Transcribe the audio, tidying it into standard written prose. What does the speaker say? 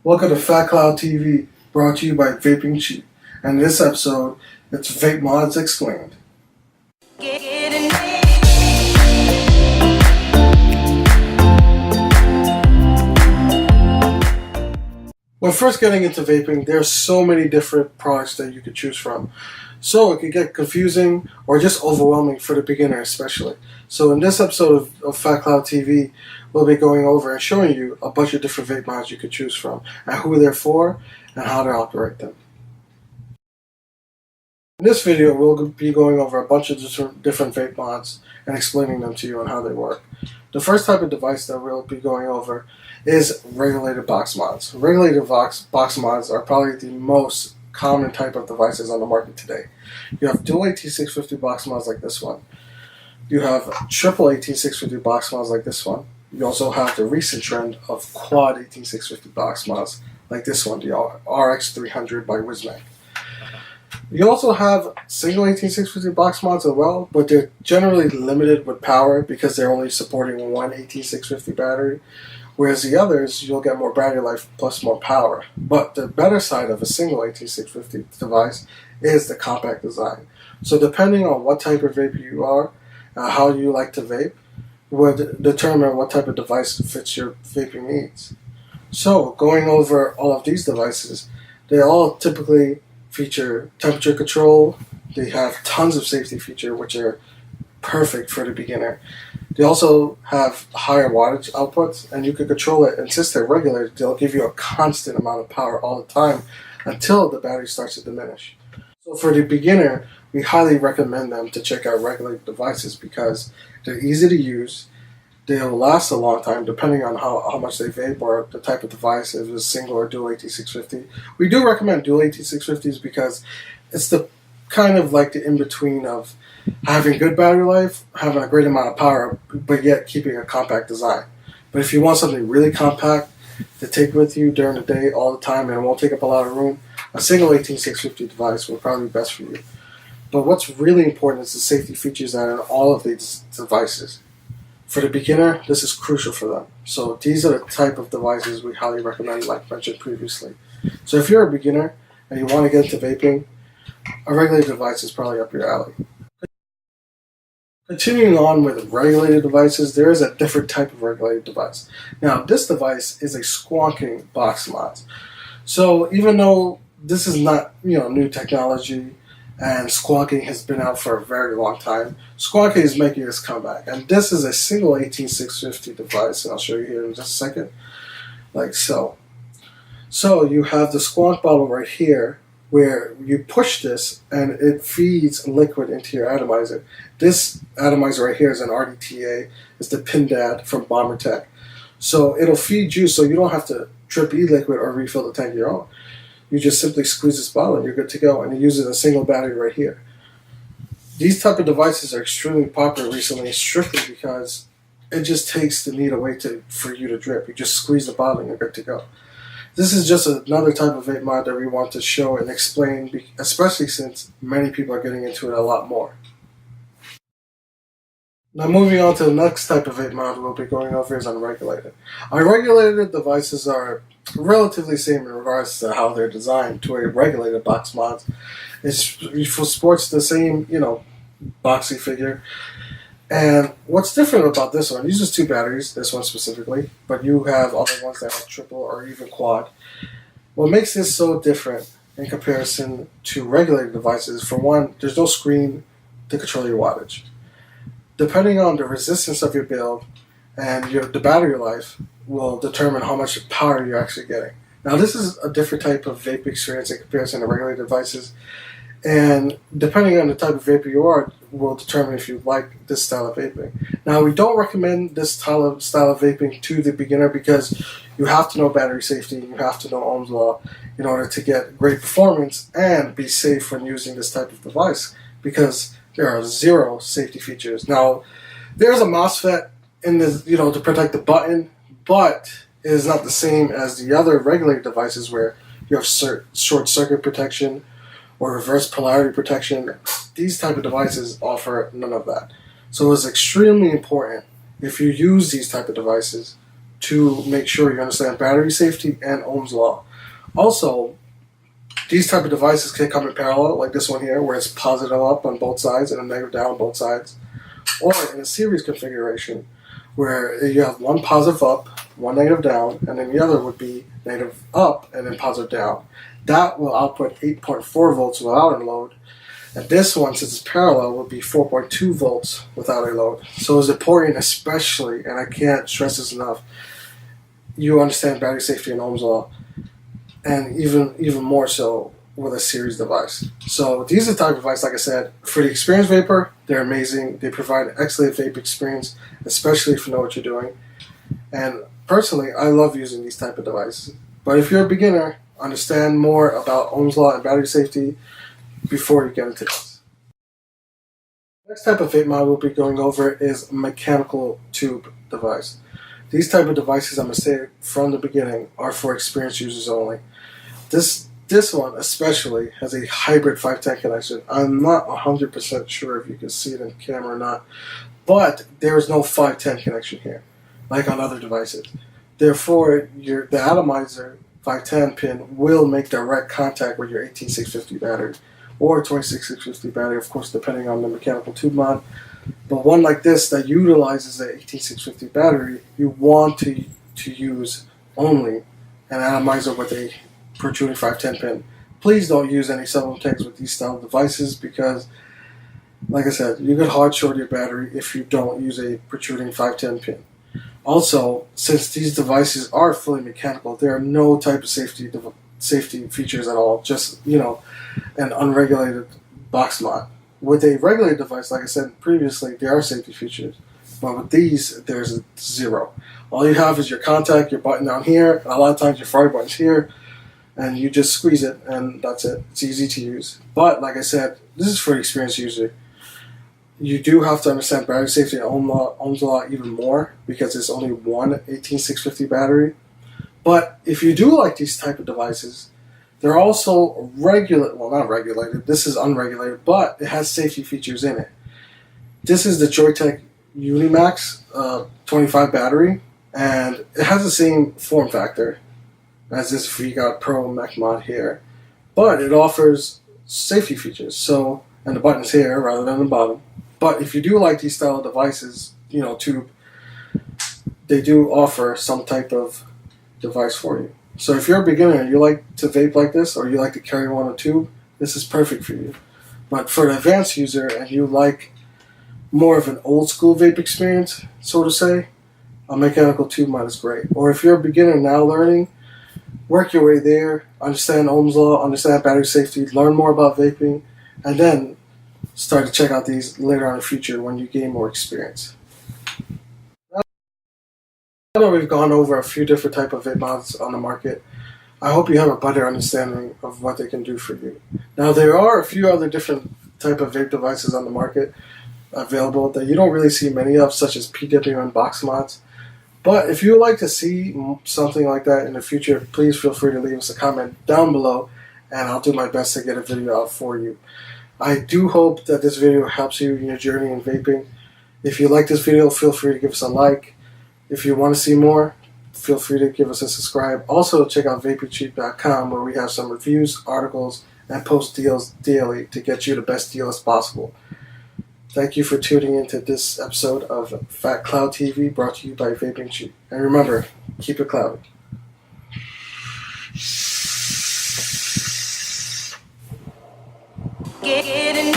Welcome to Fat Cloud TV, brought to you by Vaping Cheap. And in this episode, it's Vape Mods Explained. When first getting into vaping, there are so many different products that you could choose from. So it can get confusing or just overwhelming for the beginner especially. So in this episode of Fat Cloud TV, we'll be going over and showing you a bunch of different vape mods you could choose from, and who they're for, and how to operate them. In this video, we'll be going over a bunch of different vape mods and explaining them to you and how they work. The first type of device that we'll be going over is regulated box mods. Regulated box mods are probably the most common type of devices on the market today. You have dual 18650 box mods like this one. You have triple 18650 box mods like this one. You also have the recent trend of quad 18650 box mods like this one, the RX300 by Wismac. You also have single 18650 box mods as well, but they're generally limited with power because they're only supporting one 18650 battery, whereas the others, you'll get more battery life plus more power. But the better side of a single 18650 device is the compact design. So depending on what type of vape you are, how you like to vape, would determine what type of device fits your vaping needs. So going over all of these devices, they all typically feature temperature control. They have tons of safety features which are perfect for the beginner. They also have higher wattage outputs, and you can control it, and since they're regulated, they'll give you a constant amount of power all the time until the battery starts to diminish. So for the beginner, we highly recommend them to check out regulated devices because they're easy to use. They'll last a long time depending on how much they vape or the type of device, if it's single or dual 18650. We do recommend dual 18650s because it's the kind of like the in-between of having good battery life, having a great amount of power, but yet keeping a compact design. But if you want something really compact to take with you during the day all the time and it won't take up a lot of room, a single 18650 device will probably be best for you. But what's really important is the safety features that are in all of these devices. For the beginner, this is crucial for them. So these are the type of devices we highly recommend, like mentioned previously. So if you're a beginner and you want to get into vaping, a regulated device is probably up your alley. Continuing on with regulated devices, there is a different type of regulated device. Now, this device is a squawking box mod. So even though this is not new technology, and squawking has been out for a very long time, squawking is making its comeback. And this is a single 18650 device, and I'll show you here in just a second, like so. So you have the squawk bottle right here, where you push this and it feeds liquid into your atomizer. This atomizer right here is an RDTA. It's the PINDAD from Bomber Tech. So it'll feed you so you don't have to drip e-liquid or refill the tank of your own. You just simply squeeze this bottle and you're good to go, and it uses a single battery right here. These type of devices are extremely popular recently strictly because it just takes the need away for you to drip. You just squeeze the bottle and you're good to go. This is just another type of vape mod that we want to show and explain, especially since many people are getting into it a lot more. Now moving on to the next type of vape mod we'll be going over is unregulated. Unregulated devices are relatively same in regards to how they're designed to a regulated box mod. It sports the same, boxy figure. And what's different about this one, it uses two batteries, this one specifically, but you have other ones that have triple or even quad. What makes this so different in comparison to regulated devices, for one, there's no screen to control your wattage. Depending on the resistance of your build and the battery life will determine how much power you're actually getting. Now this is a different type of vape experience in comparison to regulated devices, and depending on the type of vapor you are will determine if you like this style of vaping. Now we don't recommend this style of vaping to the beginner because you have to know battery safety, you have to know Ohm's law in order to get great performance and be safe when using this type of device, because there are zero safety features. Now there's a MOSFET in this, to protect the button, but it is not the same as the other regulated devices where you have short circuit protection or reverse polarity protection. These type of devices offer none of that. So it's extremely important if you use these type of devices to make sure you understand battery safety and Ohm's law. Also, these type of devices can come in parallel, like this one here, where it's positive up on both sides and a negative down on both sides, or in a series configuration, where you have one positive up, one negative down, and then the other would be negative up and then positive down. That will output 8.4 volts without a load, and this one, since it's parallel, would be 4.2 volts without a load. So it's important, especially, and I can't stress this enough, you understand battery safety and Ohm's law, and even more so with a series device. So these are the type of device, like I said, for the experienced vapor, they're amazing. They provide an excellent vape experience, especially if you know what you're doing. And personally, I love using these type of devices. But if you're a beginner, understand more about Ohm's law and battery safety before you get into this. Next type of vape mod we'll be going over is mechanical tube device. These type of devices, I'm going to say from the beginning, are for experienced users only. This one especially has a hybrid 510 connection. I'm not 100% sure if you can see it in camera or not, but there is no 510 connection here, like on other devices. Therefore, the atomizer 510 pin will make direct contact with your 18650 battery or 26650 battery, of course, depending on the mechanical tube mod. But one like this that utilizes the 18650 battery, you want to use only an atomizer with a protruding 510 pin. Please don't use any cell tags with these style devices because, like I said, you could hard short your battery if you don't use a protruding 510 pin. Also, since these devices are fully mechanical, there are no type of safety features at all. Just, an unregulated box mod. With a regulated device, like I said previously, there are safety features. But with these, there's zero. All you have is your contact, your button down here, and a lot of times your fire button's here, and you just squeeze it, and that's it. It's easy to use. But, like I said, this is for an experienced user. You do have to understand battery safety and Ohm's law even more, because there's only one 18650 battery. But if you do like these type of devices, they're also not regulated, this is unregulated, but it has safety features in it. This is the Joytech Unimax 25 battery, and it has the same form factor as this VGOT Pro Mech mod here, but it offers safety features. So, and the button's here rather than the bottom. But if you do like these style of devices, tube, they do offer some type of device for you. So if you're a beginner and you like to vape like this, or you like to carry one or tube, this is perfect for you. But for an advanced user and you like more of an old school vape experience, so to say, a mechanical tube mod is great. Or if you're a beginner now learning, work your way there, understand Ohm's law, understand battery safety, learn more about vaping, and then start to check out these later on in the future when you gain more experience. I know we've gone over a few different type of vape mods on the market. I hope you have a better understanding of what they can do for you. Now, there are a few other different type of vape devices on the market available that you don't really see many of, such as PWM box mods. But if you would like to see something like that in the future, please feel free to leave us a comment down below, and I'll do my best to get a video out for you. I do hope that this video helps you in your journey in vaping. If you like this video, feel free to give us a like. If you want to see more, feel free to give us a subscribe. Also, check out VapingCheap.com, where we have some reviews, articles, and post deals daily to get you the best deal as possible. Thank you for tuning into this episode of Fat Cloud TV, brought to you by Vaping Cheap. And remember, keep it cloudy. Getting